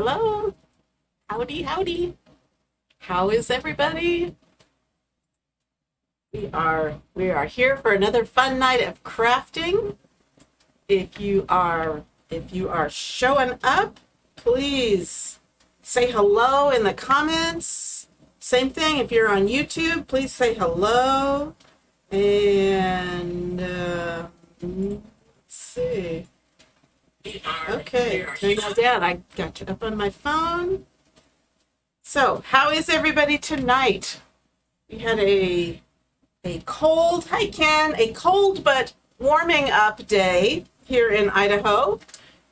Hello. Howdy, howdy. How is everybody? We are here for another fun night of crafting. If you are showing up, please say hello in the comments. Same thing if you're on YouTube, please say hello. And let's see. Okay, turn that down. I got you up on my phone. So, how is everybody tonight? We had a cold, hi Ken, a cold but warming up day here in Idaho.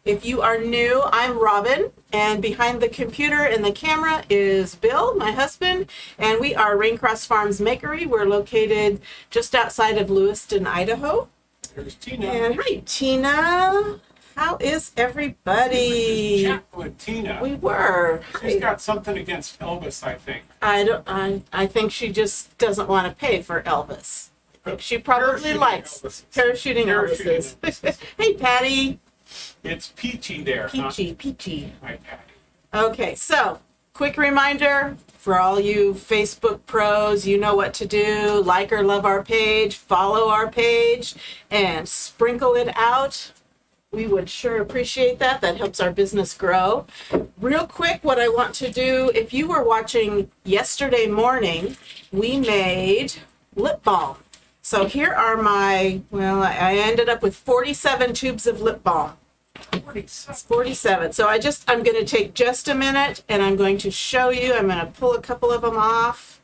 If you are new, I'm Robin, and behind the computer and the camera is Bill, my husband, and we are Raincross Farms Makery. We're located just outside of Lewiston, Idaho. There's Tina. And hi, Tina. How is everybody? Chat with Tina. We were. She's got something against Elvis, I think. I think she just doesn't want to pay for Elvis. I think she probably likes parachuting Elvises. Hey, Patty. It's Peachy there. Peachy. Hi, Patty. Okay, so quick reminder for all you Facebook pros, you know what to do. Like or love our page, follow our page, and sprinkle it out. We would sure appreciate that. That helps our business grow. Real quick, what I want to do, if you were watching yesterday morning, we made lip balm. So here are I ended up with 47 tubes of lip balm. 47. So I'm going to take just a minute and I'm going to show you. I'm going to pull a couple of them off.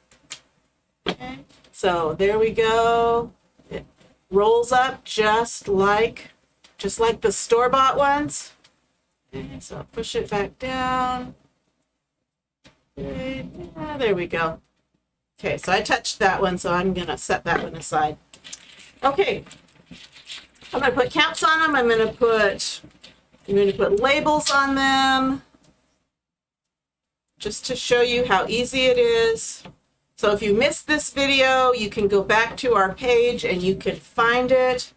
Okay. So there we go. It rolls up just like the store-bought ones. Okay, so I'll push it back down. Okay, there we go. Okay, so I touched that one, so I'm gonna set that one aside. Okay, I'm gonna put caps on them. I'm gonna put labels on them, just to show you how easy it is. So if you missed this video, you can go back to our page and you can find it.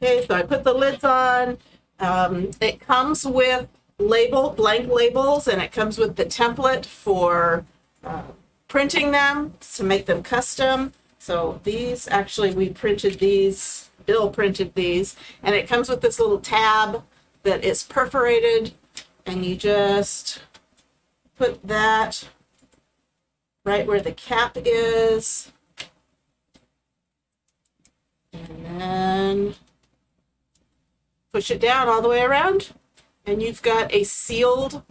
Okay, so I put the lids on. It comes with blank labels, and it comes with the template for printing them to make them custom. So these, actually, we printed these, Bill printed these, and it comes with this little tab that is perforated, and you just put that right where the cap is, and then push it down all the way around, and you've got a sealed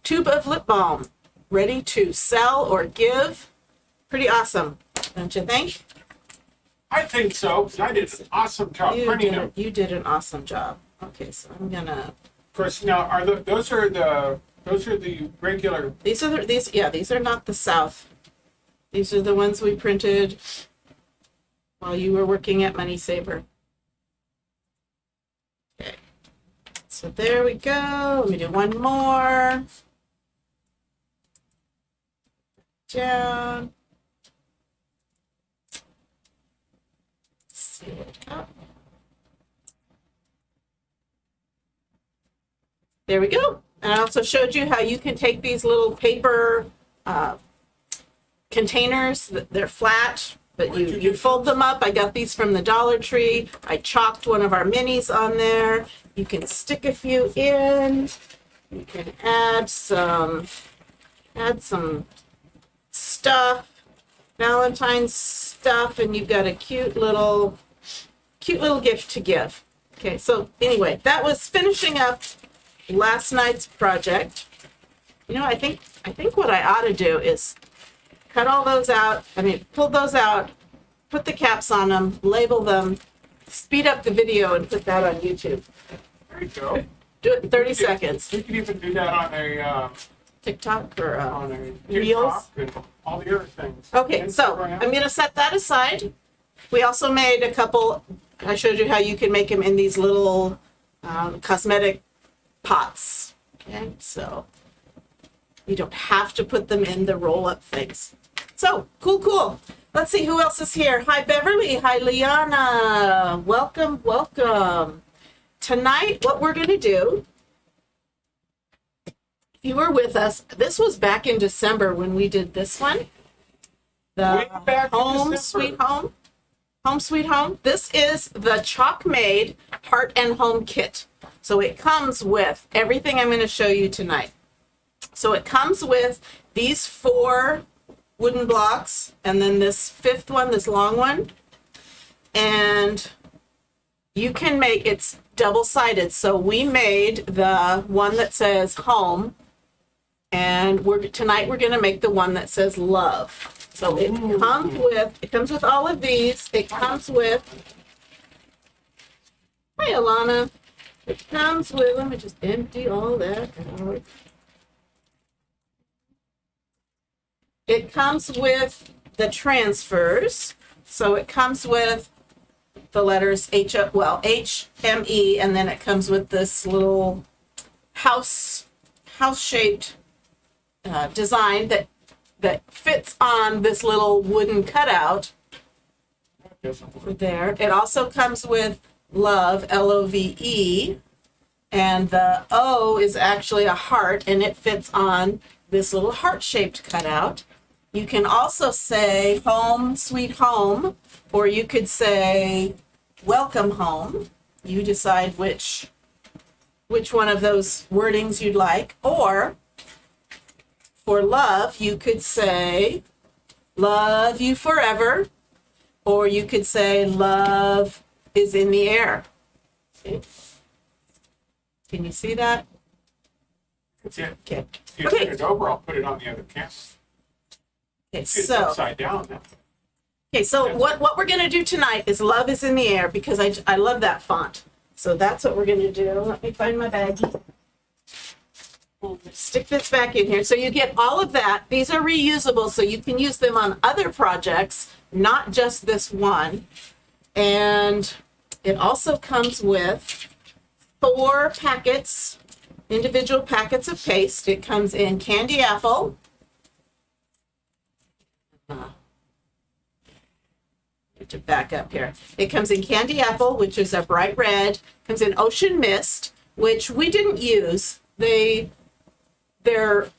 tube of lip balm ready to sell or give. Pretty awesome, don't you think? I think so, because I did an awesome job printing them. You did an awesome job. Okay, so I'm gonna. Of course, now those are the regular. These are not the South. These are the ones we printed while you were working at Money Saver. Okay, so there we go. Let me do one more. Down. Seal it up. There we go. And I also showed you how you can take these little paper containers. They're flat, but you fold them up. I got these from the Dollar Tree. I chalked one of our minis on there. You can stick a few in. You can add some stuff, Valentine's stuff, and you've got a cute little gift to give. Okay, so anyway, that was finishing up last night's project. You know, I think what I ought to do is cut all those out. Pull those out, put the caps on them, label them, speed up the video, and put that on YouTube. There you go. Do it in 30 seconds. You can even do that on a TikTok or on a Reels. TikTok and all the other things. Okay, so Instagram. I'm going to set that aside. We also made a couple. I showed you how you can make them in these little cosmetic pots. Okay, so you don't have to put them in the roll-up things. So cool. Let's see who else is here. Hi, Beverly. Hi, Liana. Welcome. tonight, what we're going to do, if you were with us, this was back in December when we did this one. The Way back in Home December. Sweet Home. Home Sweet Home. This is the ChalkMade Heart and Home Kit. So it comes with everything I'm going to show you tonight. So it comes with these 4 wooden blocks and then this 5th one, this long one. And you can make, it's double-sided. So we made the one that says home, and tonight we're going to make the one that says love. So it comes with all of these. It comes with, hi Alana. It comes with, let me just empty all that out. It comes with the transfers. So it comes with the letters H, M, E, and then it comes with this little house-shaped design that fits on this little wooden cutout over there. It also comes with love, Love, and the O is actually a heart, and it fits on this little heart-shaped cutout. You can also say home, sweet home, or you could say welcome home. You decide which one of those wordings you'd like. Or for love, you could say love you forever, or you could say love is in the air. See? Can you see that? That's it. Okay. If you turn it over, I'll put it on the other camera. Okay, It's so upside down now. okay, so what we're gonna do tonight is love is in the air, because I love that font. So that's what we're gonna do. Let me find my baggie. Stick this back in here. So you get all of that. These are reusable, so you can use them on other projects, not just this one. And it also comes with 4 packets, individual packets of paste. It comes in candy apple. To back up here. It comes in candy apple, which is a bright red. Comes in ocean mist, which we didn't use. They're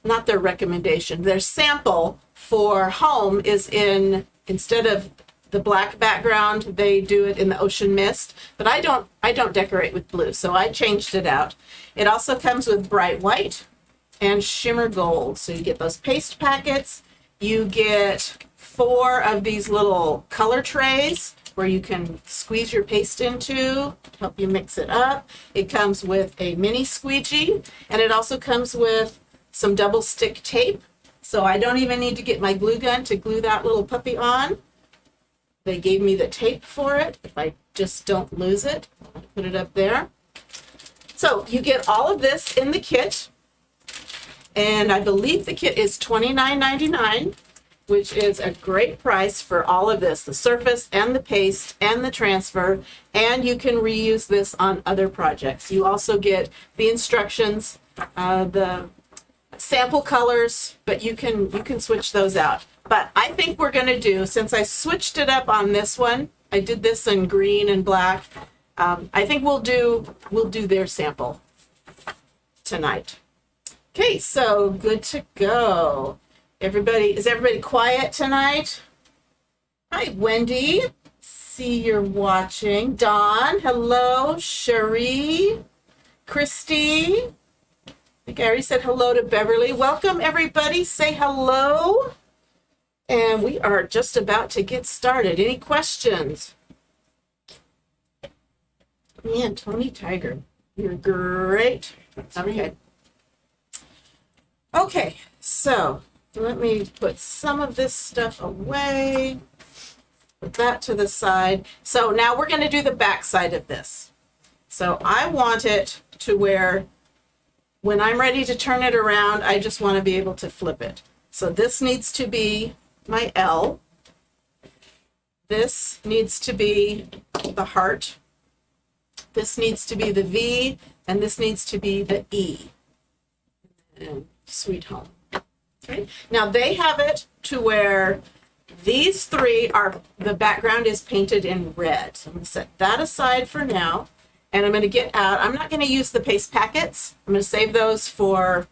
not their recommendation. Their sample for home is in, instead of the black background, they do it in the ocean mist. But I don't decorate with blue, so I changed it out. It also comes with bright white and shimmer gold. So you get those paste packets. You get 4 of these little color trays where you can squeeze your paste into, help you mix it up. It comes with a mini squeegee, and it also comes with some double stick tape. So I don't even need to get my glue gun to glue that little puppy on. They gave me the tape for it if I just don't lose it. I'll put it up there. So you get all of this in the kit, and I believe the kit is $29.99, which is a great price for all of this, the surface and the paste and the transfer, and you can reuse this on other projects. You also get the instructions, the sample colors, but you can switch those out. But I think we're going to do, since I switched it up on this one, I did this in green and black. I think we'll do their sample tonight. Okay, so good to go. Is everybody quiet tonight? Hi, Wendy. See you're watching. Dawn, hello. Cherie, Christy. I think I already said hello to Beverly. Welcome, everybody. Say hello. And we are just about to get started. Any questions? Man, Tony Tiger, you're great. Okay. Okay, so let me put some of this stuff away. Put that to the side. So now we're going to do the back side of this. So I want it to where when I'm ready to turn it around, I just want to be able to flip it. So this needs to be my L. This needs to be the heart. This needs to be the V, and this needs to be the E. And sweet home. Okay. Now they have it to where these 3 are, the background is painted in red. So I'm going to set that aside for now. And I'm going to get out. I'm not going to use the paste packets. I'm going to save those for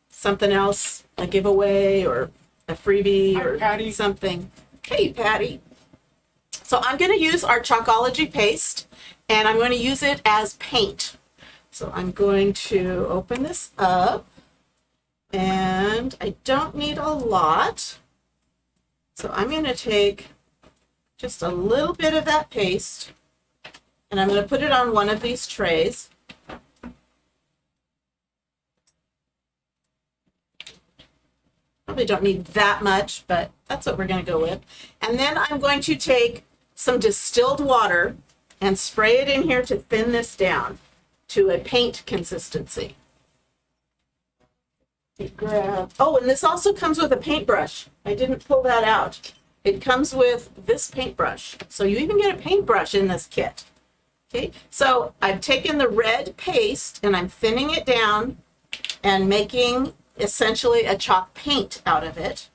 something else, a giveaway or a freebie Hi, or Patty. something. Hey, Patty. So I'm going to use our Chalkology paste, and I'm going to use it as paint. So I'm going to open this up, and I don't need a lot. So I'm going to take just a little bit of that paste, and I'm going to put it on one of these trays. Probably don't need that much, but that's what we're going to go with. And then I'm going to take some distilled water and spray it in here to thin this down to a paint consistency. Oh, and this also comes with a paintbrush. I didn't pull that out. It comes with this paintbrush. So you even get a paintbrush in this kit. Okay, so I've taken the red paste and I'm thinning it down and making essentially a chalk paint out of it.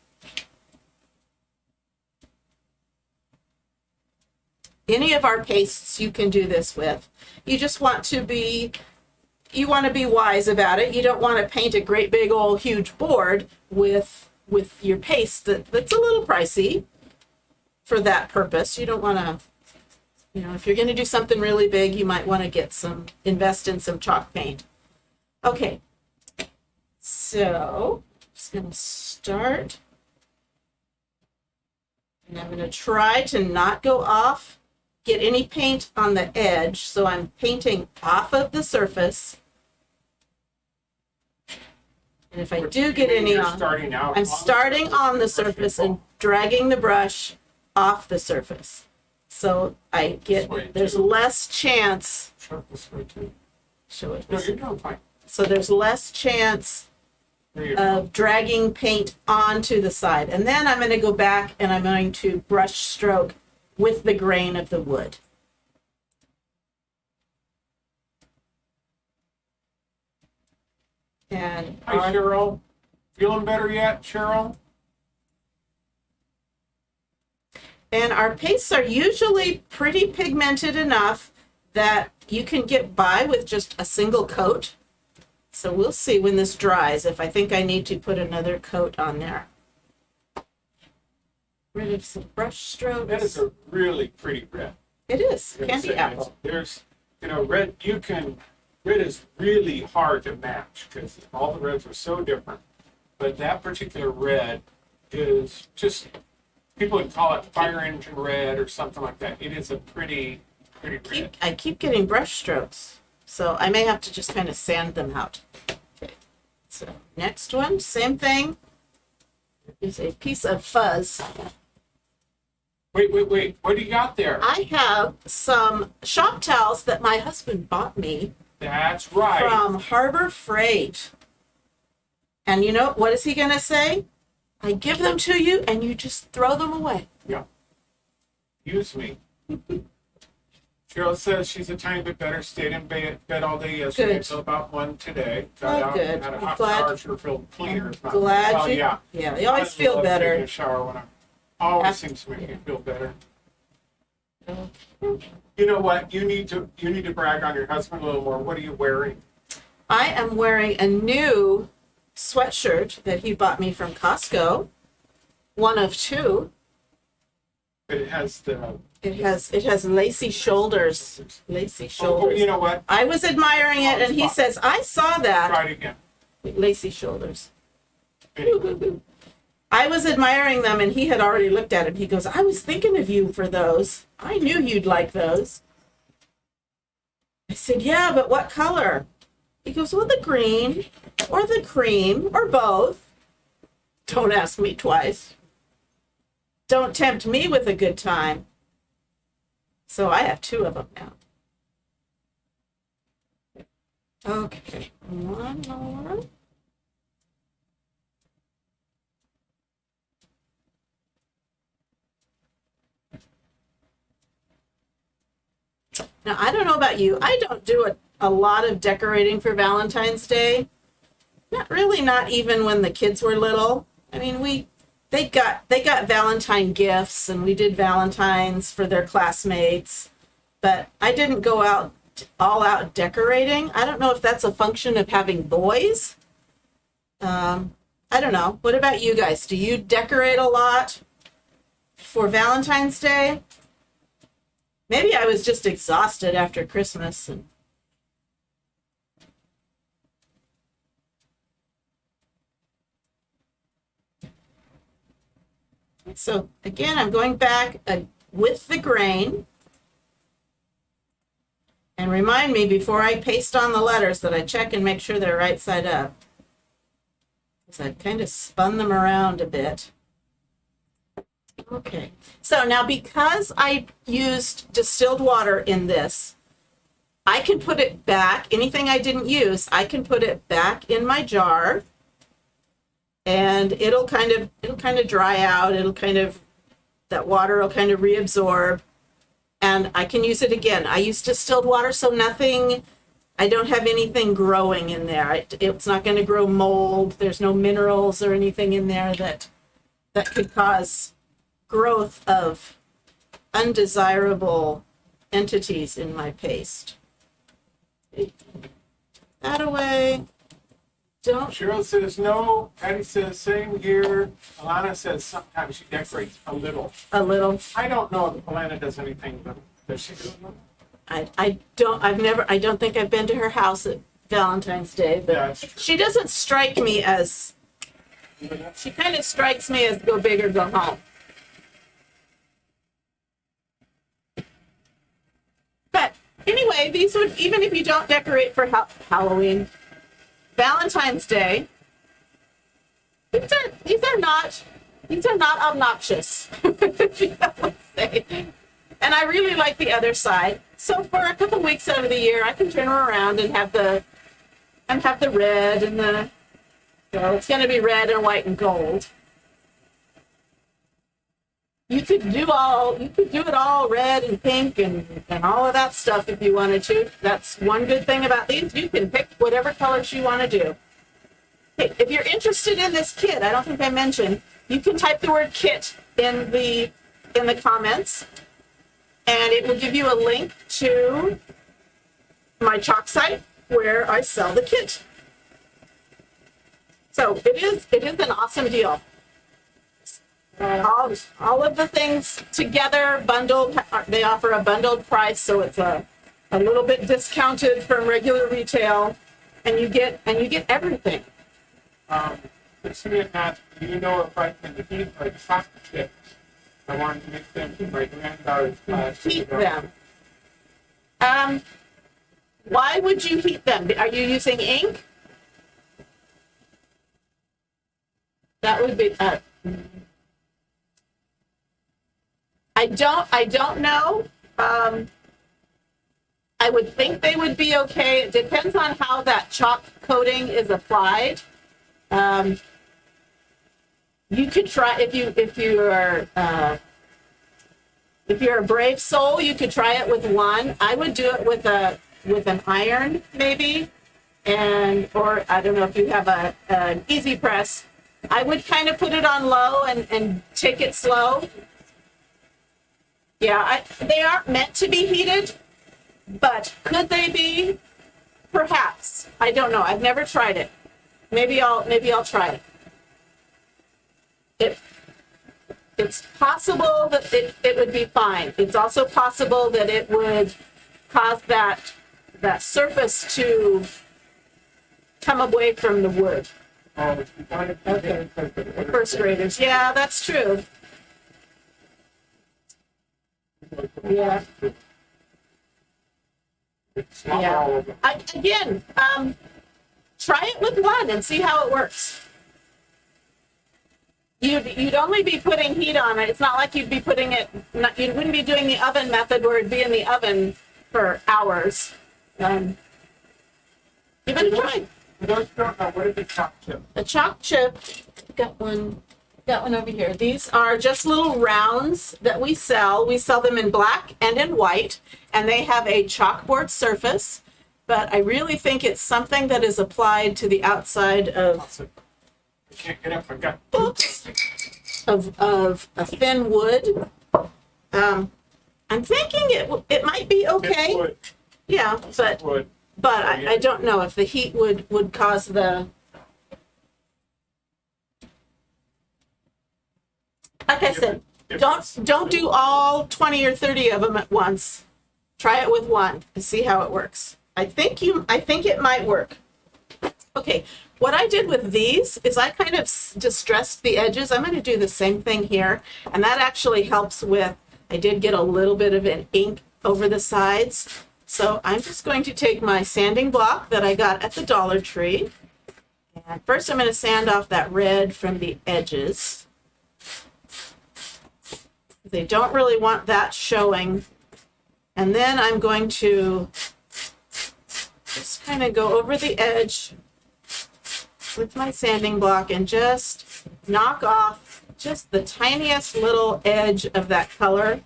Any of our pastes you can do this with. You just want to be, wise about it. You don't want to paint a great big old huge board with your paste that's a little pricey for that purpose. You don't want to, if you're going to do something really big, you might want to invest in some chalk paint. Okay, so I'm just going to start. And I'm going to try to not go off, get any paint on the edge. So I'm painting off of the surface. And if I do get any on, I'm starting on the surface and dragging the brush off the surface. So I get, there's less chance. Show it this way too. Show it. No, you're doing fine. So there's less chance of dragging paint onto the side. And then I'm going to go back and I'm going to brush stroke with the grain of the wood. And hi, Cheryl. Feeling better yet, Cheryl? And our pastes are usually pretty pigmented enough that you can get by with just a single coat. So we'll see when this dries if I think I need to put another coat on there. Rid of some brush strokes. That is a really pretty red. It is candy apple. There's, red. Red is really hard to match because all the reds are so different. But that particular red is just, people would call it fire engine red or something like that. It is a pretty red. I keep getting brush strokes, so I may have to just kind of sand them out. Okay. So next one, same thing. Is a piece of fuzz. Wait. What do you got there? I have some shop towels that my husband bought me. That's right. From Harbor Freight. And you know, what is he going to say? I give them to you and you just throw them away. Yeah. Use me. Cheryl says she's a tiny bit better. Stayed in bed all day yesterday until about 1 today. Got out, good. had a hot shower, sure feel cleaner. Glad you. Yeah, you always feel better. Taking a shower when always seems to make me feel better. You know what? You need to brag on your husband a little more. What are you wearing? I am wearing a new sweatshirt that he bought me from Costco. One of two. But it has it has lacy shoulders. Lacy shoulders. Oh, you know what? I was admiring it and he says, I saw that. Try it again. Lacy shoulders. Anyway. I was admiring them and he had already looked at it. He goes, I was thinking of you for those. I knew you'd like those. I said, yeah, but what color? He goes, well, the green or the cream or both. Don't ask me twice. Don't tempt me with a good time. So I have two of them now. Okay, one more. Now, I don't know about you. I don't do a lot of decorating for Valentine's Day. Not even when the kids were little. I mean, they got Valentine gifts and we did Valentines for their classmates, but I didn't go out all out decorating. I don't know if that's a function of having boys. I don't know. What about you guys? Do you decorate a lot for Valentine's Day? Maybe I was just exhausted after Christmas. So again, I'm going back with the grain. And remind me before I paste on the letters that I check and make sure they're right side up. Because I kind of spun them around a bit. Okay, so now because I used distilled water in this, I can put it back, anything I didn't use, I can put it back in my jar and it'll kind of dry out, that water will kind of reabsorb and I can use it again. I use distilled water, so I don't have anything growing in there. It's not going to grow mold. There's no minerals or anything in there that could cause growth of undesirable entities in my paste. That away. Don't. Cheryl says no. Patty says same here. Alana says sometimes she decorates a little. A little. I don't know if Alana does anything, but does she do it? I don't think I've been to her house at Valentine's Day, but Yeah, she doesn't strike me as, she kind of strikes me as go big or go home. But anyway, these would, even if you don't decorate for Halloween, Valentine's Day, these are not obnoxious. And I really like the other side. So for a couple weeks out of the year, I can turn her around and have the red and the, it's going to be red and white and gold. You could do it all red and pink and all of that stuff if you wanted to. That's one good thing about these. You can pick whatever colors you want to do. Hey, if you're interested in this kit, I don't think I mentioned, you can type the word kit in the comments and it will give you a link to my chalk site where I sell the kit. So it is an awesome deal. All of the things together, bundled, they offer a bundled price, so it's a little bit discounted from regular retail, and you get everything. Seeing that, do you know if I can heat like chocolate chips? I wanted to make them for my granddaughter's class. Heat them. Why would you heat them? Are you using ink? That would be. I don't know. I would think they would be okay. It depends on how that chalk coating is applied. You could try if you're a brave soul, you could try it with one. I would do it with an iron maybe, or I don't know if you have an easy press. I would kind of put it on low and take it slow. Yeah, they aren't meant to be heated, but could they be? Perhaps. I don't know. I've never tried it. Maybe I'll try it. It's possible that it would be fine. It's also possible that it would cause that surface to come away from the wood. Okay. First graders. Yeah, that's true. Yeah. Yeah. Again, try it with one and see how it works. You'd only be putting heat on it. It's not like you'd be putting it. You wouldn't be doing the oven method where it'd be in the oven for hours. Give it a try. What is the chalk chip? The chalk chip. Got one over here. These are just little rounds that we sell. We sell them in black and in white, and they have a chalkboard surface, but I really think it's something that is applied to the outside of, I can't get up. I've got oops, of a thin wood. I'm thinking it might be okay. Yeah, but wood. I don't know if the heat would cause the. Like I said, don't do all 20 or 30 of them at once. Try it with one and see how it works. I think it might work. Okay, what I did with these is I kind of distressed the edges. I'm going to do the same thing here, and that actually helps with, I did get a little bit of an ink over the sides. So I'm just going to take my sanding block that I got at the Dollar Tree, and first I'm going to sand off that red from the edges. They don't really want that showing. And then I'm going to just kind of go over the edge with my sanding block and just knock off just the tiniest little edge of that color.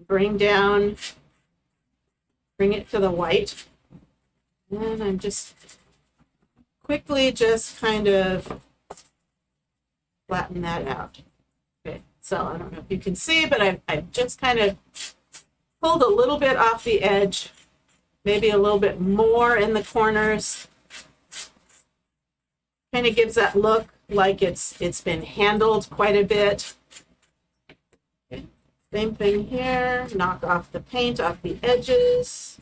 Bring it to the white. And I'm just quickly just kind of flatten that out. Okay, so I don't know if you can see, but I've just kind of pulled a little bit off the edge, maybe a little bit more in the corners. Kind of gives that look like it's been handled quite a bit. Okay. Same thing here, knock off the paint off the edges.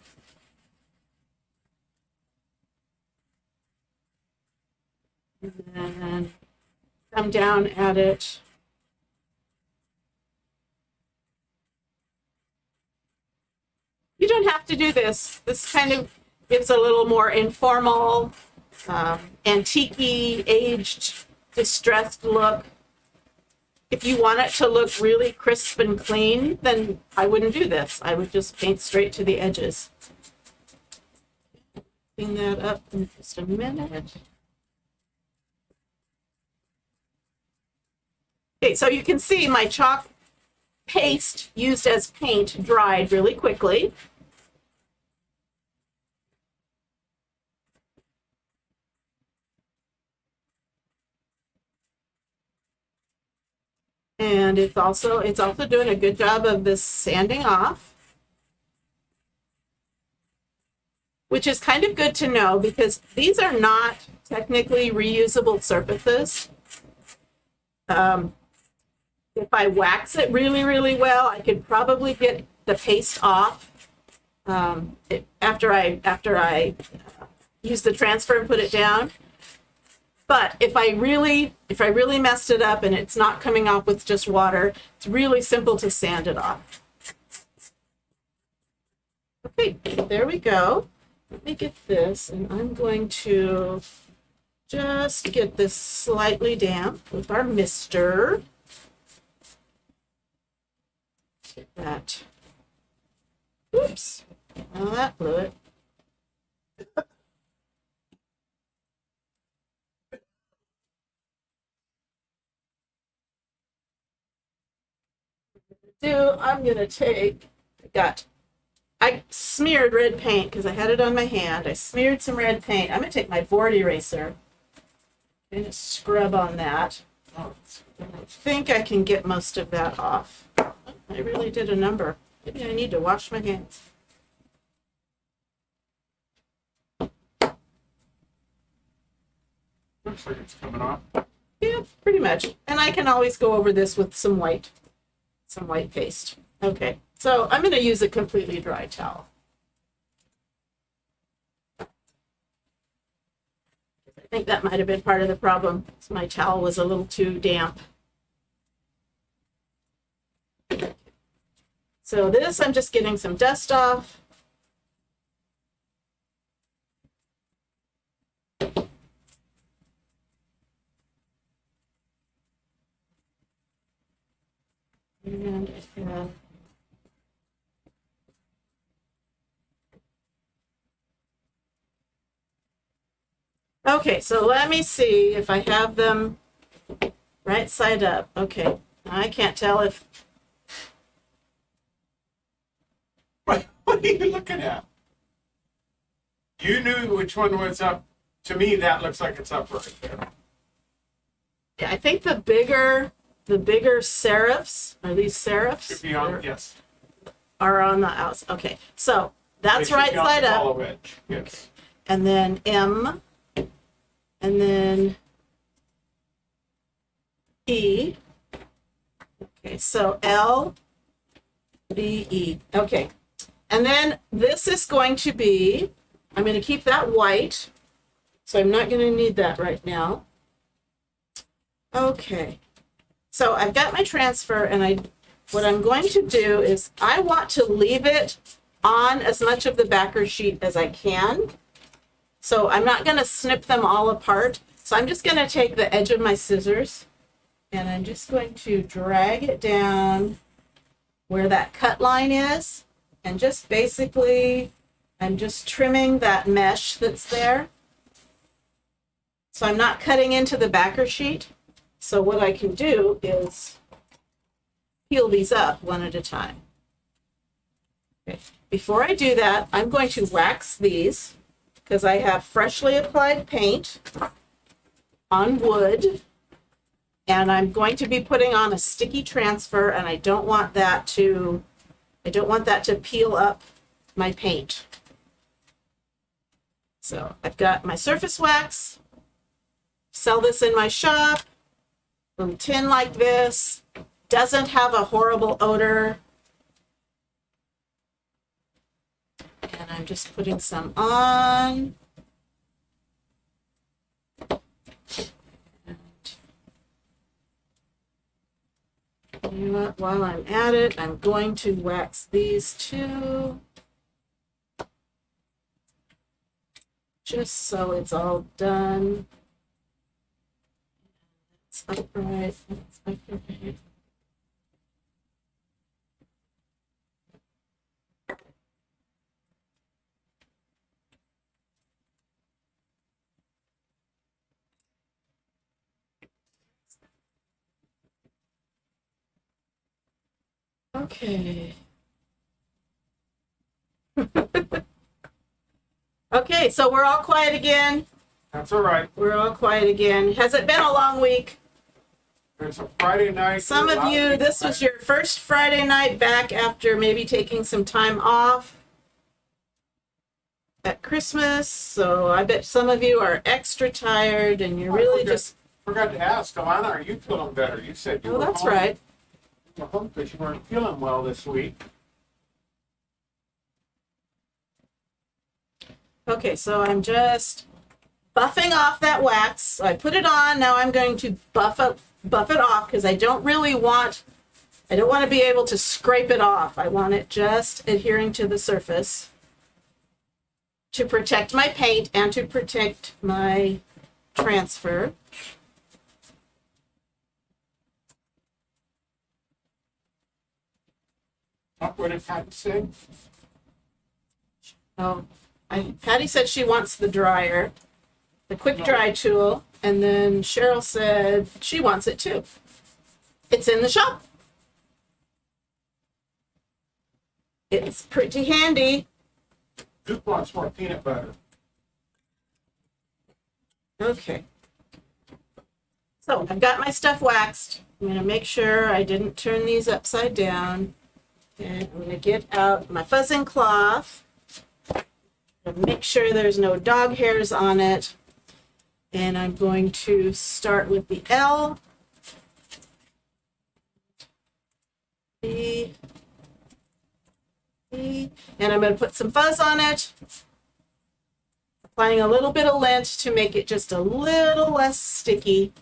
And then come down at it. You don't have to do this. This kind of gives a little more informal, antique-y, aged, distressed look. If you want it to look really crisp and clean, then I wouldn't do this. I would just paint straight to the edges. Clean that up in just a minute. Okay, so you can see my chalk paste used as paint dried really quickly. And it's also doing a good job of this sanding off, which is kind of good to know because these are not technically reusable surfaces. If I wax it really, really well, I could probably get the paste off after I use the transfer and put it down. But if I really messed it up and it's not coming off with just water, it's really simple to sand it off. Okay, there we go. Let me get this, and I'm going to just get this slightly damp with our mister. Get that. Oops. Well, that blew it. I'm gonna take, I smeared red paint because I had it on my hand. I smeared some red paint. I'm gonna take my board eraser and just scrub on that. I think I can get most of that off. I really did a number. Maybe I need to wash my hands. Looks like it's coming off. Yeah, pretty much. And I can always go over this with some white paste. Okay, so I'm going to use a completely dry towel. I think that might have been part of the problem. My towel was a little too damp. So this, I'm just getting some dust off. And okay, so let me see if I have them right side up. Okay, I can't tell if. What are you looking at? You knew which one was up. To me, that looks like it's up right there. Yeah, I think the bigger serifs, are these serifs? Should be on, yes. are on the outside. Okay, so that's They should right be on side the up. follow edge. Yes. And then M, and then E. Okay, so L, B, E. Okay, and then this is going to be, I'm going to keep that white, so I'm not going to need that right now. Okay, so I've got my transfer, and what I'm going to do is I want to leave it on as much of the backer sheet as I can. So I'm not going to snip them all apart. So I'm just going to take the edge of my scissors and I'm just going to drag it down where that cut line is. And just basically, I'm just trimming that mesh that's there. So I'm not cutting into the backer sheet. So what I can do is peel these up one at a time. Okay. Before I do that, I'm going to wax these because I have freshly applied paint on wood, and I'm going to be putting on a sticky transfer, and I don't want that to peel up my paint. So I've got my surface wax. Sell this in my shop. Little tin like this. Doesn't have a horrible odor. And I'm just putting some on. And you know what? While I'm at it, I'm going to wax these too. Just so it's all done. It's upright. It's upright. Okay. Okay, so we're all quiet again. That's all right. We're all quiet again. Has it been a long week? It's a Friday night. Some of you, this was your first Friday night back after maybe taking some time off at Christmas. So I bet some of you are extra tired and you're really just... Forgot to ask, Alana, are you feeling better? You said you Oh, were that's home. right. You were home because you weren't feeling well this week. Okay, so I'm just buffing off that wax. So I put it on. Now I'm going to buff it off because I don't want to be able to scrape it off. I want it just adhering to the surface to protect my paint and to protect my transfer. What did Patty say? Oh, Patty said she wants the dryer, the quick dry tool, and then Cheryl said she wants it too. It's in the shop. It's pretty handy. Duke wants more peanut butter. Okay. So I've got my stuff waxed. I'm going to make sure I didn't turn these upside down. And I'm going to get out my fuzzing cloth and make sure there's no dog hairs on it. And I'm going to start with the L, B, E, and I'm going to put some fuzz on it. Applying a little bit of lint to make it just a little less sticky.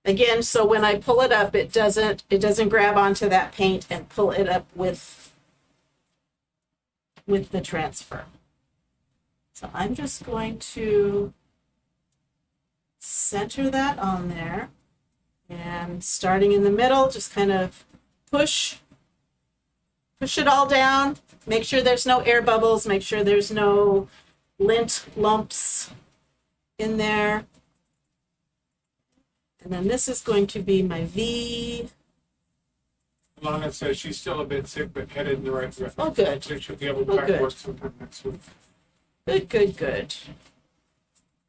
Again, so when I pull it up, it doesn't grab onto that paint and pull it up with the transfer. So I'm just going to center that on there, and starting in the middle, just kind of push it all down. Make sure there's no air bubbles. Make sure there's no lint lumps in there. And then this is going to be my V. Alana says she's still a bit sick, but headed in the right direction. Oh, good. So she'll be able to Oh, back to good. work sometime next week. Good, good, good.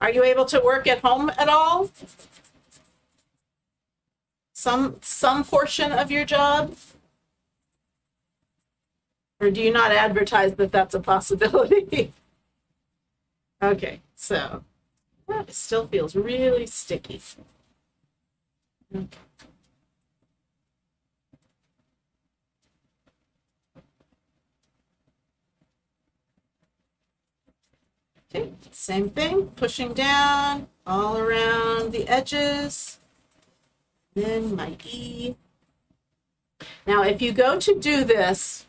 Are you able to work at home at all? Some portion of your job? Or do you not advertise that that's a possibility? Okay, so it still feels really sticky. Okay. Okay, same thing, pushing down all around the edges. Then my E. Now, if you go to do this,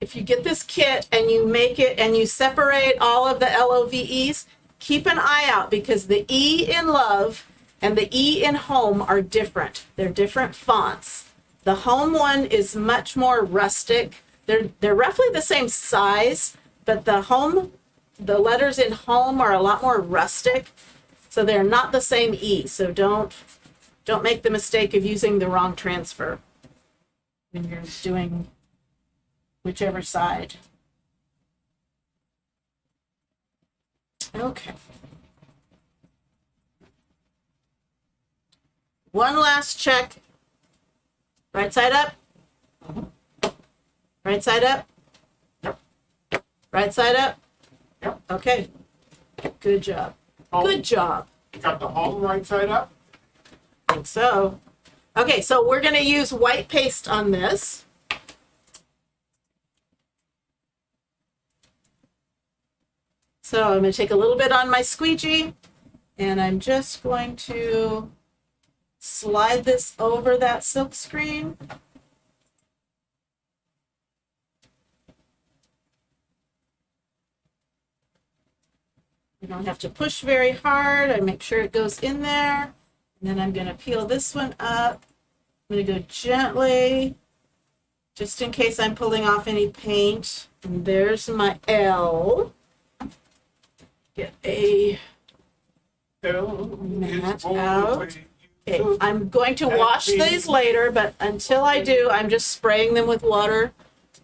if you get this kit and you make it and you separate all of the LOVEs, keep an eye out because the E in love and the E in home are different. They're different fonts. The home one is much more rustic. They're roughly the same size, but the letters in home are a lot more rustic. So they're not the same E. So don't make the mistake of using the wrong transfer when you're doing whichever side. Okay. One last check. Right side up. Right side up. Yep. Right side up. Yep. Okay. Good job. Oh. Good job. You got the home right side up? I think so. Okay, so we're going to use white paste on this. So I'm going to take a little bit on my squeegee, and I'm just going to slide this over that silk screen. You don't have to push very hard. I make sure it goes in there. And then I'm going to peel this one up. I'm going to go gently, just in case I'm pulling off any paint. And there's my L. Get a mat out. Okay, I'm going to wash these later, but until I do, I'm just spraying them with water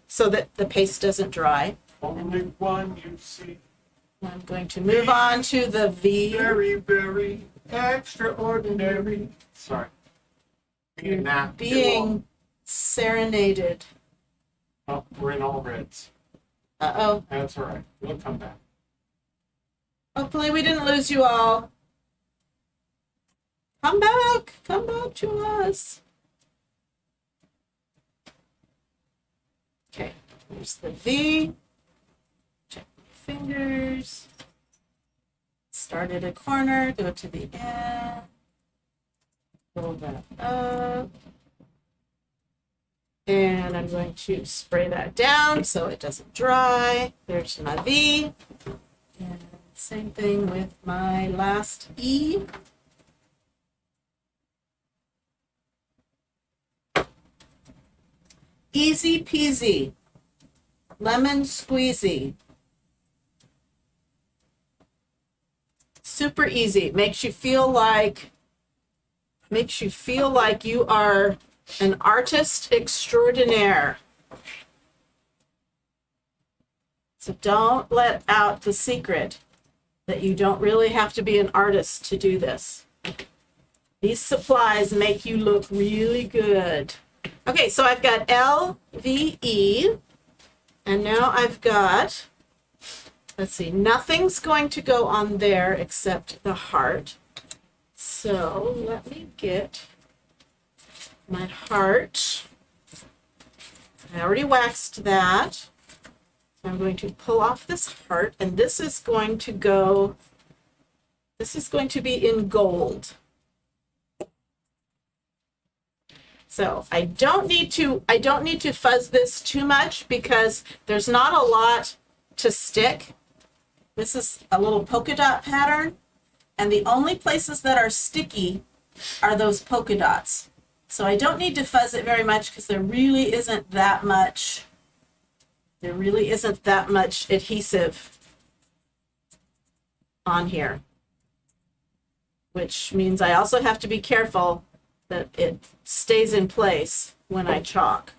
so that the paste doesn't dry. Only one you see. I'm going to move on to the V. Very, very extraordinary. Sorry. Being serenaded. Oh, we're in all reds. Uh-oh. That's all right. We'll come back. Hopefully we didn't lose you all. Come back. Come back to us. Okay, here's the V. Check my fingers. Start at a corner, go to the end. Pull that up. And I'm going to spray that down so it doesn't dry. There's my V. And same thing with my last E. Easy peasy. Lemon squeezy. Super easy. Makes you feel like you are an artist extraordinaire. So don't let out the secret that you don't really have to be an artist to do this. These supplies make you look really good. Okay, so I've got L, V, E, and now I've got, let's see, nothing's going to go on there except the heart. So let me get my heart. I already waxed that. I'm going to pull off this heart, and this is going to be in gold. So I don't need to fuzz this too much because there's not a lot to stick. This is a little polka dot pattern, and the only places that are sticky are those polka dots. So I don't need to fuzz it very much because there really isn't that much adhesive on here, which means I also have to be careful that it stays in place when I chalk,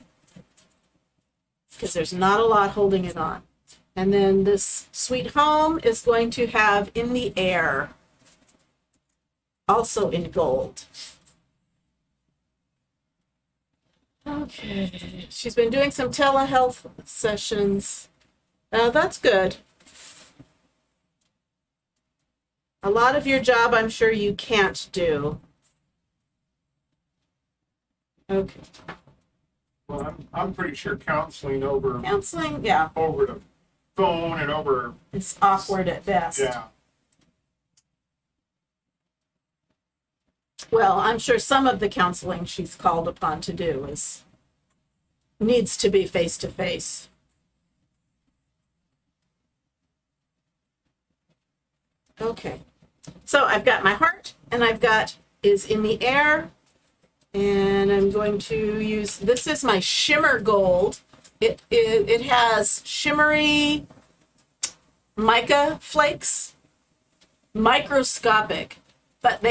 because there's not a lot holding it on. And then this Sweet Home is going to have In the Air, also in gold. Okay. She's been doing some telehealth sessions. That's good. A lot of your job, I'm sure you can't do. Okay. Well, I'm pretty sure counseling over Counseling, yeah, the phone and over, it's awkward at best. yeah. Well, I'm sure some of the counseling she's called upon to do needs to be face to face. Okay. So I've got my heart and I've got is in the air. And I'm going to use, this is my Shimmer Gold. It has shimmery mica flakes, microscopic, but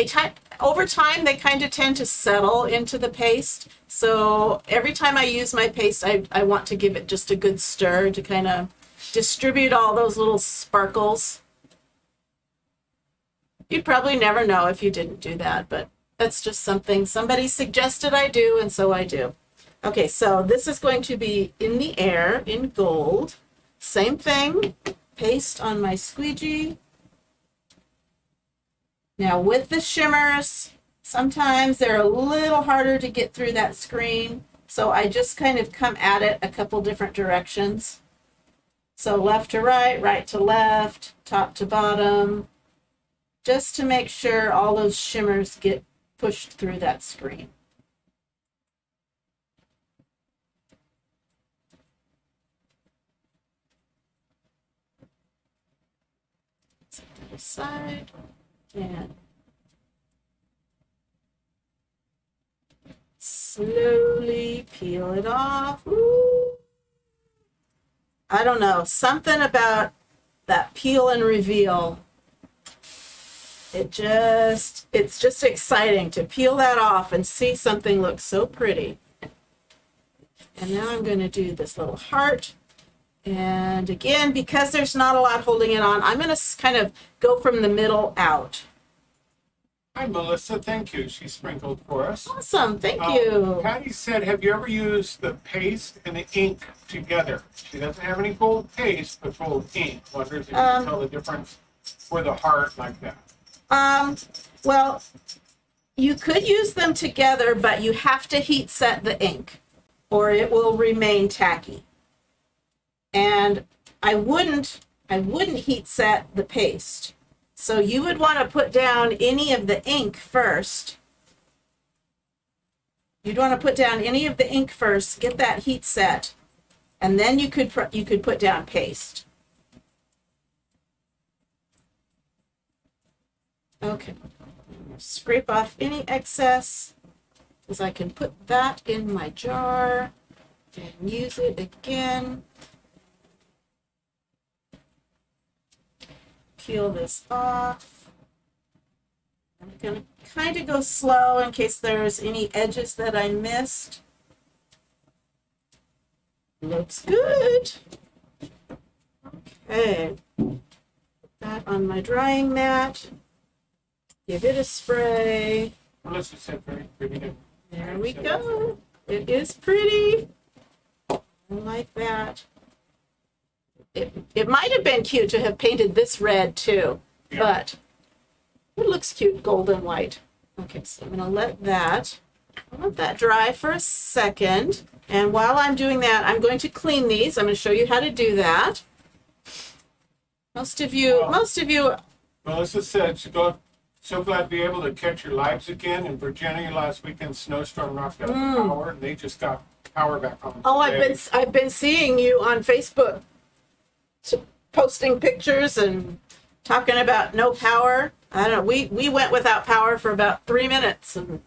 over time they kind of tend to settle into the paste. So every time I use my paste, I want to give it just a good stir to kind of distribute all those little sparkles. You'd probably never know if you didn't do that, but that's just something somebody suggested I do, and so I do. Okay, so this is going to be in the air in gold. Same thing, paste on my squeegee. Now with the shimmers, sometimes they're a little harder to get through that screen, so I just kind of come at it a couple different directions. So left to right, right to left, top to bottom, just to make sure all those shimmers get pushed through that screen. Set that aside and slowly peel it off. Ooh. I don't know, something about that peel and reveal. It's just exciting to peel that off and see something look so pretty. And now I'm going to do this little heart. And again, because there's not a lot holding it on, I'm going to kind of go from the middle out. Hi, Melissa. Thank you. She sprinkled for us. Awesome. Thank you. Patty said, have you ever used the paste and the ink together? She doesn't have any gold paste, but gold ink. Wonders if you can tell the difference for the heart like that. Well, you could use them together, but you have to heat set the ink or it will remain tacky. And I wouldn't heat set the paste. So you would want to put down any of the ink first. You'd want to put down any of the ink first, get that heat set, and then you could put down paste. Okay, scrape off any excess, because I can put that in my jar and use it again. Peel this off. I'm going to kind of go slow in case there's any edges that I missed. Looks good. Okay, put that on my drying mat. Give it a spray. Melissa said very pretty. There we go. It is pretty. I like that. It might have been cute to have painted this red too, Yeah. but it looks cute, gold and white. Okay, so I'm gonna let that dry for a second. And while I'm doing that, I'm going to clean these. I'm gonna show you how to do that. Most of you, Melissa said, so glad to be able to catch your lives again. In Virginia last weekend, snowstorm knocked out the power, and they just got power back on. oh, today. I've been seeing you on Facebook posting pictures and talking about no power. I don't know, we went without power for about 3 minutes and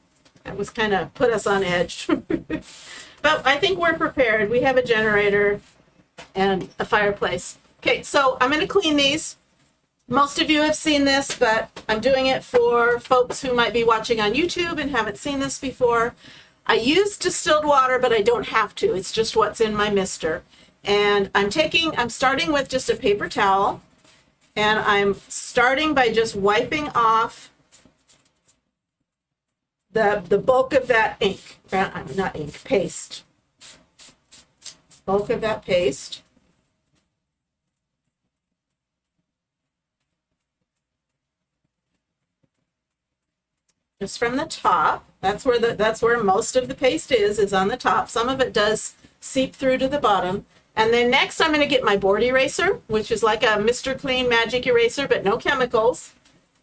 that was kind of put us on edge. But I think we're prepared. We have a generator and a fireplace. Okay, so I'm going to clean these. Most of you have seen this, but I'm doing it for folks who might be watching on YouTube and haven't seen this before. I use distilled water, but I don't have to. It's just what's in my mister. And I'm starting with just a paper towel, and I'm starting by just wiping off the bulk of that ink, not ink, paste. Bulk of that paste. Just from the top. That's where most of the paste is on the top. Some of it does seep through to the bottom. And then next I'm going to get my board eraser, which is like a Mr. Clean magic eraser, but no chemicals.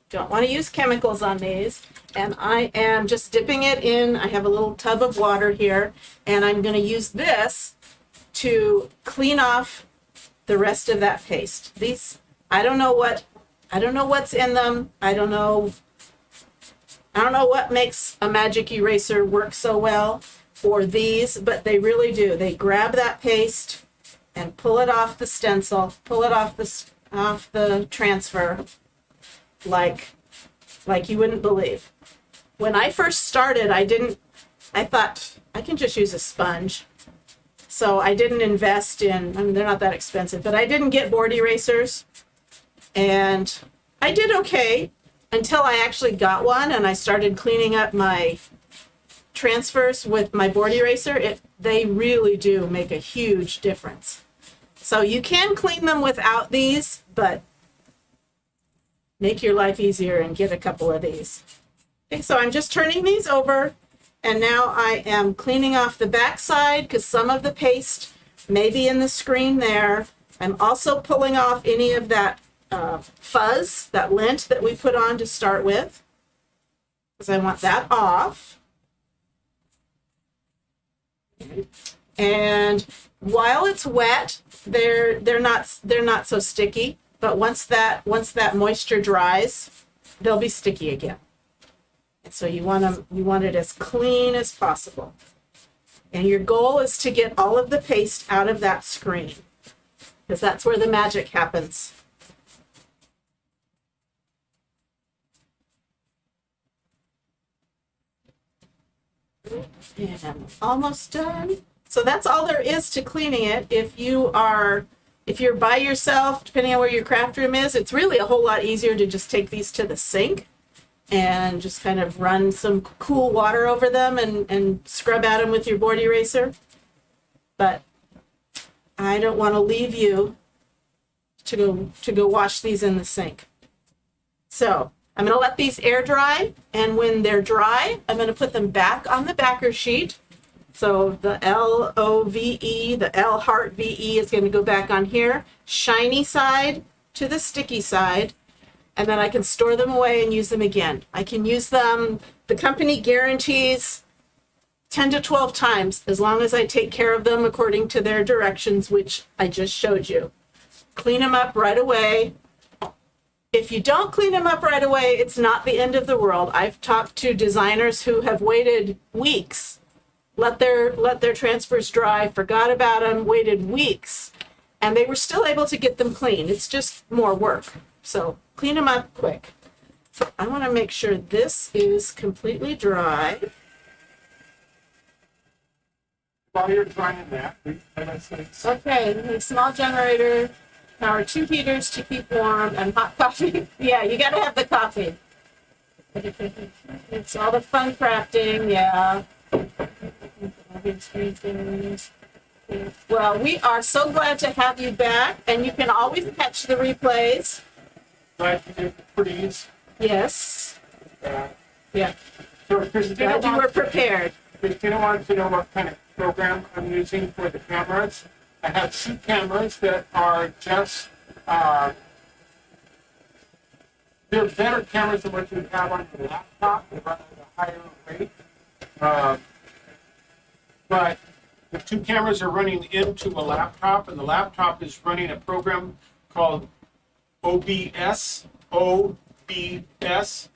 Don't want to use chemicals on these. And I am just dipping it in. I have a little tub of water here, and I'm going to use this to clean off the rest of that paste. These, I don't know what's in them. I don't know what makes a magic eraser work so well for these, but they really do. They grab that paste and pull it off the stencil, pull it off the transfer like you wouldn't believe. When I first started, I thought I can just use a sponge. So I didn't invest in, I mean, they're not that expensive, but I didn't get board erasers. And I did okay until I actually got one and I started cleaning up my transfers with my board eraser. They really do make a huge difference. So you can clean them without these, but make your life easier and get a couple of these. Okay, so I'm just turning these over, and now I am cleaning off the back side because some of the paste may be in the screen there. I'm also pulling off any of that fuzz, that lint that we put on to start with, because I want that off. And while it's wet, they're not so sticky. But once that moisture dries, they'll be sticky again. And so you want it as clean as possible. And your goal is to get all of the paste out of that screen, because that's where the magic happens. And I'm almost done. So that's all there is to cleaning it. If you're by yourself, depending on where your craft room is, it's really a whole lot easier to just take these to the sink and just kind of run some cool water over them and scrub at them with your board eraser. But I don't want to leave you to go wash these in the sink. So I'm going to let these air dry, and when they're dry, I'm going to put them back on the backer sheet. So the LOVE, the L heart VE is going to go back on here, shiny side to the sticky side, and then I can store them away and use them again. I can use them, the company guarantees 10 to 12 times as long as I take care of them according to their directions, which I just showed you. Clean them up right away. If you don't clean them up right away, it's not the end of the world. I've talked to designers who have waited weeks, let their transfers dry, forgot about them, waited weeks, and they were still able to get them clean. It's just more work. So clean them up quick. So I want to make sure this is completely dry. While you're trying that, Okay, a small generator, power 2 heaters to keep warm, and hot coffee. Yeah, you got to have the coffee. It's all the fun crafting, yeah. Well, we are so glad to have you back, and you can always catch the replays. glad you did the freeze. Yes. Yeah. So Christina, Glad you were prepared. Christina wants to know what kind of program I'm using for the cameras. I have 2 cameras that are just, they're better cameras than what you have on your laptop. They run at a higher rate. But the 2 cameras are running into a laptop, and the laptop is running a program called OBS, and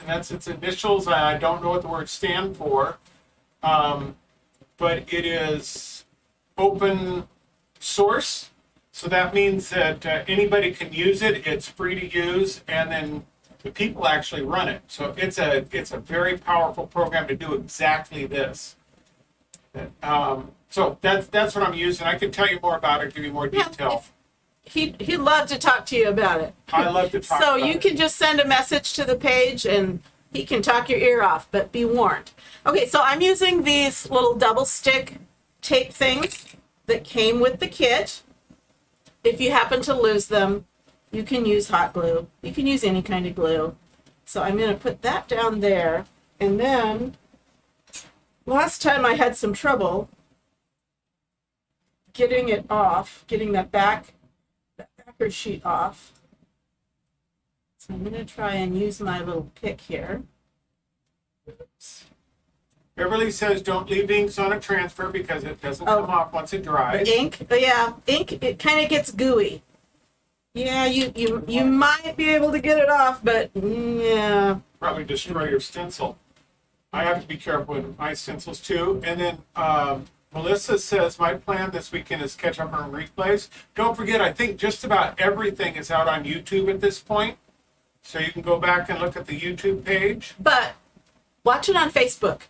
that's its initials. I don't know what the words stand for, but it is open source. So that means that anybody can use it. It's free to use, and then the people actually run it. So it's a very powerful program to do exactly this. So that's what I'm using. I can tell you more about it, give you more detail. He'd love to talk to you about it. I love to talk So about you it. can just send a message to the page, and he can talk your ear off, but be warned. Okay, so I'm using these little double stick tape things that came with the kit. If you happen to lose them, you can use hot glue. You can use any kind of glue. So I'm going to put that down there. And then last time I had some trouble getting it off, getting that backer sheet off. So I'm going to try and use my little pick here. Oops. Beverly says don't leave inks on a transfer because it doesn't come off once it dries. The ink, yeah, ink, it kind of gets gooey. Yeah, you might be able to get it off, but yeah. Probably destroy your stencil. I have to be careful with my stencils too. And then Melissa says, my plan this weekend is catch up on replays. Don't forget, I think just about everything is out on YouTube at this point. So you can go back and look at the YouTube page. But watch it on Facebook.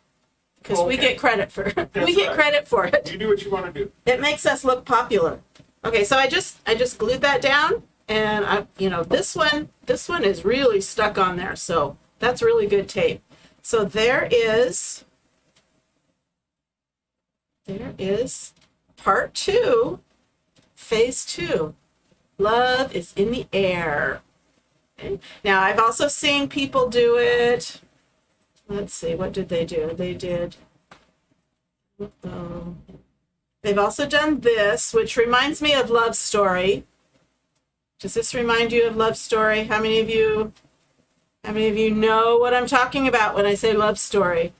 Because we get credit for credit for it. You do what you want to do. It makes us look popular. Okay, so I just glued that down, and this one is really stuck on there, so that's really good tape. So there is part 2, phase 2. Love is in the air. Okay. Now I've also seen people do it. Let's see, what did they do? They've also done this, which reminds me of Love Story. Does this remind you of Love Story? How many of you know what I'm talking about when I say Love Story?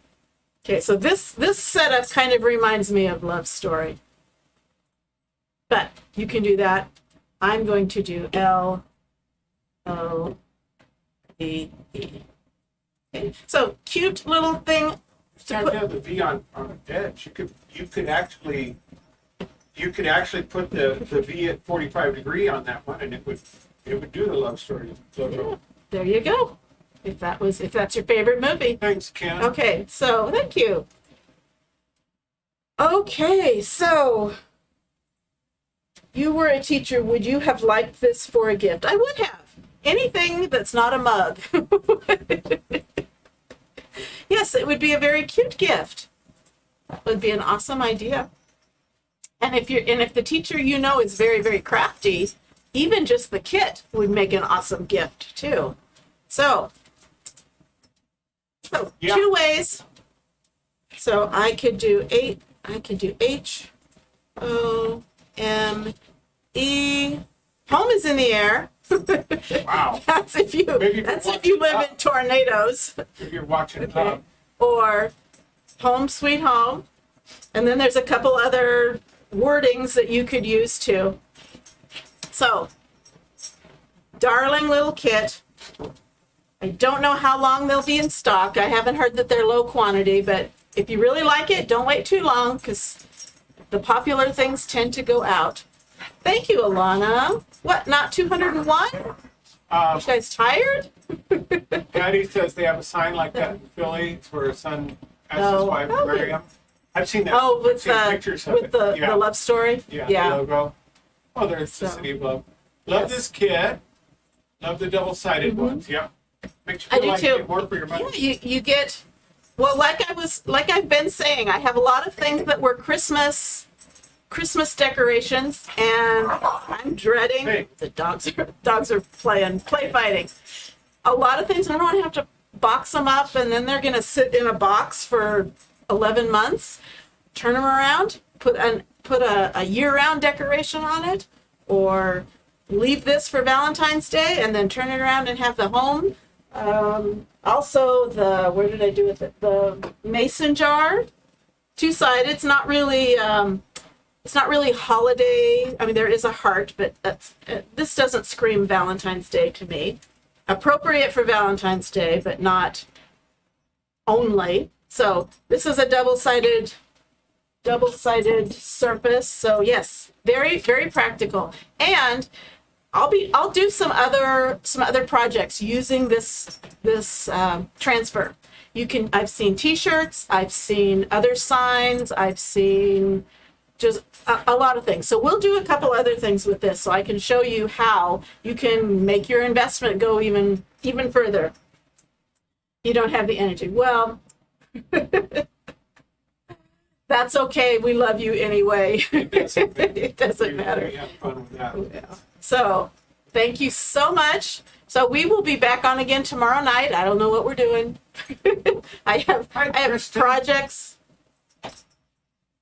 Okay, so this setup kind of reminds me of Love Story. But you can do that. I'm going to do LOVE. Okay. So cute little thing. You have to have the V on the edge. You could actually put the V at 45 degree on that one, and it would do the Love Story logo. Yeah, there you go. If that's your favorite movie. Thanks, Ken. Okay, so thank you. Okay, so you were a teacher. Would you have liked this for a gift? I would have. Anything that's not a mug. Yes, it would be a very cute gift. That would be an awesome idea. And if the teacher is very, very crafty, even just the kit would make an awesome gift too. So yeah. 2 ways. So I could do HOME. Home is in the air. Wow. That's if you live in tornadoes. If you're watching Okay. Or Home Sweet Home. And then there's a couple other wordings that you could use too. So, darling little kit. I don't know how long they'll be in stock. I haven't heard that they're low quantity, but if you really like it, don't wait too long because the popular things tend to go out. Thank you, Alana. What, not 201? You guys tired? Patty says they have a sign like that in Philly. It's where a son asks his wife to marry him. I've seen that. Oh, with pictures of it. the love story? Yeah, the logo. Oh, there's the City of Love. Love this kit. Love the double-sided ones. Yep. Makes you feel like you get more for your money. Yeah, you get, well, like I've been saying, I have a lot of things that were Christmas decorations, and I'm dreading the dogs are play fighting. A lot of things I don't have to box them up and then they're gonna sit in a box for 11 months. Turn them around, put a year-round decoration on it, or leave this for Valentine's Day and then turn it around and have the home. Also where did I do with it? The mason jar, 2-sided. It's not really holiday. I mean, there is a heart, but this doesn't scream Valentine's Day to me. Appropriate for Valentine's Day, but not only. So this is a double-sided surface. So yes, very, very practical. And I'll do some other projects using this transfer. I've seen T-shirts, I've seen other signs, I've seen just a lot of things. So we'll do a couple other things with this so I can show you how you can make your investment go even further. You don't have the energy. Well, that's okay. We love you anyway. It doesn't matter. It doesn't matter. We have fun with that. Yeah. So thank you so much. So we will be back on again tomorrow night. I don't know what we're doing. I have Kristen. projects.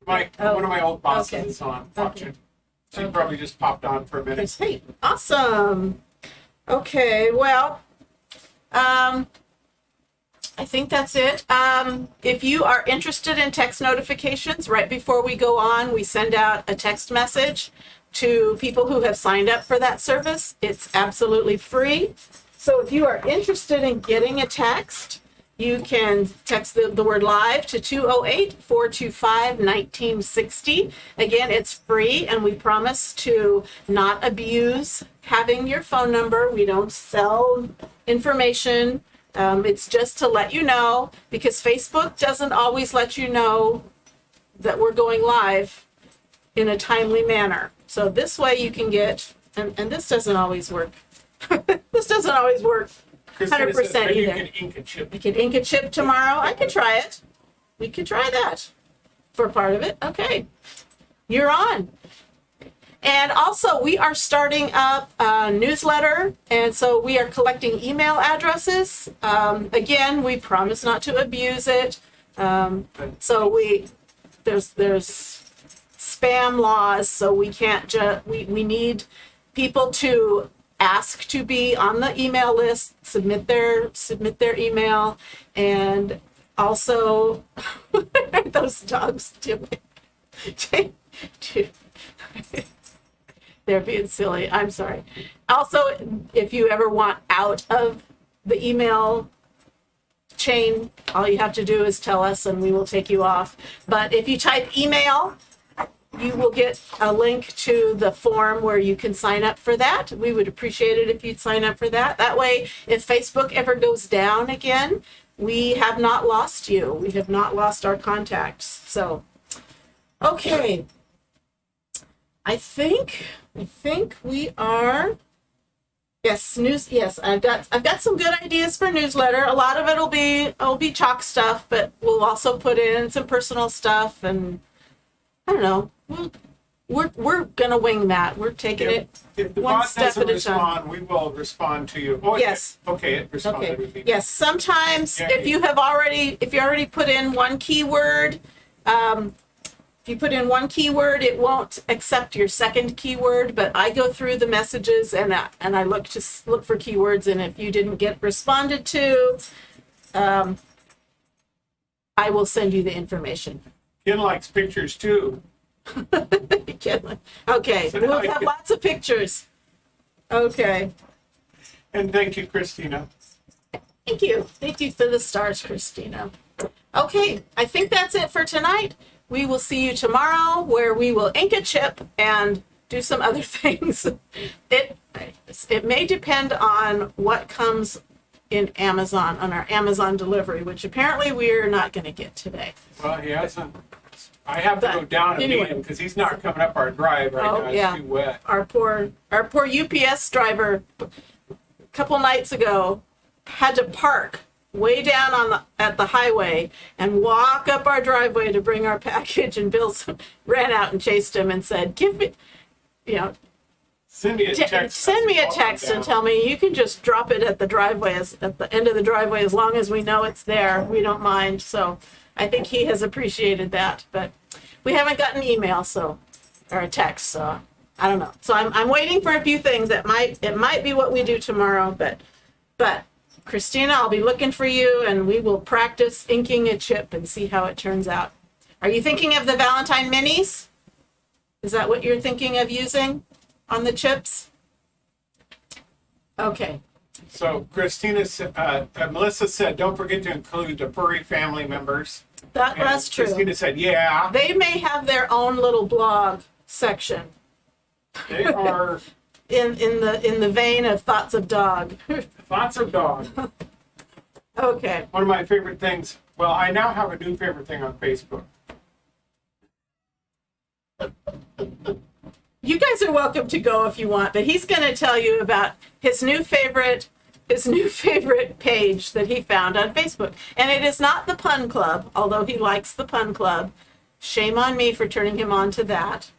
One of my old bosses Okay. is on watching. She Okay. probably just popped on for a minute. Hey, awesome. Okay, well, I think that's it. If you are interested in text notifications, right before we go on, we send out a text message to people who have signed up for that service. It's absolutely free. So if you are interested in getting a text, you can text the word live to 208-425-1960. Again, it's free, and we promise to not abuse having your phone number. We don't sell information. It's just to let you know, because Facebook doesn't always let you know that we're going live in a timely manner. So this way you can get, and this doesn't always work. This doesn't always work Christina 100% says maybe you either. can ink a chip. I could ink a chip tomorrow. I could try it. We could try that for part of it. Okay. You're on. And also, we are starting up a newsletter, and so we are collecting email addresses. Again, we promise not to abuse it. So there's spam laws, so we can't we need people to ask to be on the email list, submit their email, and also what are those dogs doing? They're being silly. I'm sorry. Also, if you ever want out of the email chain, all you have to do is tell us and we will take you off. But if you type email, you will get a link to the form where you can sign up for that. We would appreciate it if you'd sign up for that. That way, if Facebook ever goes down again, we have not lost you. We have not lost our contacts. So, okay. I think we are. Yes, Yes, I've got some good ideas for newsletter. A lot of it'll be chalk stuff, but we'll also put in some personal stuff, and I don't know. We're gonna wing that. We're taking it If the one bot step doesn't at a time. respond, we will respond to you. Oh, Yes. Okay, it responded. Okay. with me. Yes. Sometimes Yeah. if you already put in one keyword, if you put in one keyword, it won't accept your second keyword. But I go through the messages and I look for keywords. And if you didn't get responded to, I will send you the information. Ken likes pictures too. Okay. So We'll now I have can- lots of pictures. Okay. And thank you, Christina. Thank you. Thank you for the stars, Christina. Okay, I think that's it for tonight. We will see you tomorrow where we will ink a chip and do some other things. It may depend on what comes in Amazon, on our Amazon delivery, which apparently we're not going to get today. Well, he hasn't. I have to go down and Anyway. meet him because he's not coming up our drive right Oh, now. It's yeah. too wet. Our poor UPS driver a couple nights ago had to park way down at the highway and walk up our driveway to bring our package, and Bill ran out and chased him and said, give me, Send me a text. send me a message. I'll text come and down. tell me. You can just drop it at the driveway, at the end of the driveway, as long as we know it's there. We don't mind. So I think he has appreciated that, but we haven't gotten email, or a text, so I don't know. So I'm waiting for a few things. It might be what we do tomorrow, but Christina, I'll be looking for you, and we will practice inking a chip and see how it turns out. Are you thinking of the Valentine minis? Is that what you're thinking of using on the chips? Okay. So Melissa said, don't forget to include the furry family members. That's And true. Christina said, yeah, They may have their own little blog section they are in the vein of Thoughts of Dog. thoughts of dog. Okay. One of my favorite things. Well, I now have a new favorite thing on Facebook. You guys are welcome to go if you want, but he's going to tell you about his new favorite his new favorite page that he found on Facebook. And it is not the Pun Club, although he likes the Pun Club. Shame on me for turning him on to that.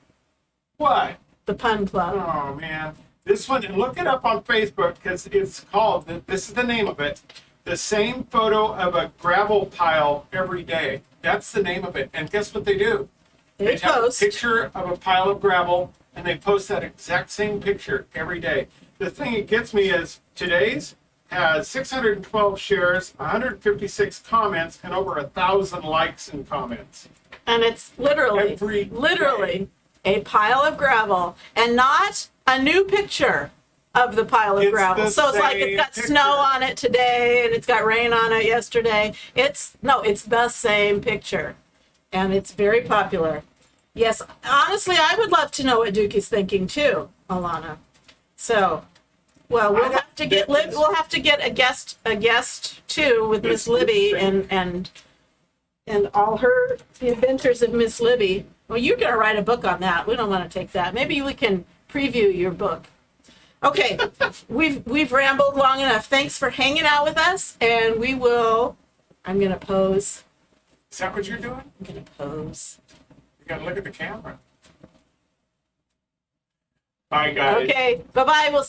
What? The Pun Club. Oh, man. This one, and look it up on Facebook because it's called, this is the name of it, The Same Photo of a Gravel Pile Every Day. That's the name of it. And guess what they do? They have post. a picture of a pile of gravel, and they post that exact same picture every day. The thing that gets me is today's has 612 shares, 156 comments, and over 1,000 likes and comments. And it's literally a pile of gravel, and not a new picture of the pile of It's gravel. the So it's like same it's got picture. snow on it today and it's got rain on it yesterday. It's the same picture. And it's very popular. Yes, honestly, I would love to know what Duke is thinking too, Alana. So, well, we'll have to get a guest too with Miss Libby and all her the adventures of Miss Libby. Well, you're going to write a book on that. We don't want to take that. Maybe we can preview your book. Okay, we've rambled long enough. Thanks for hanging out with us, and I'm going to pose. Is that what you're doing? I'm going to pose. You got to look at the camera. Bye, guys. Okay, bye-bye. We'll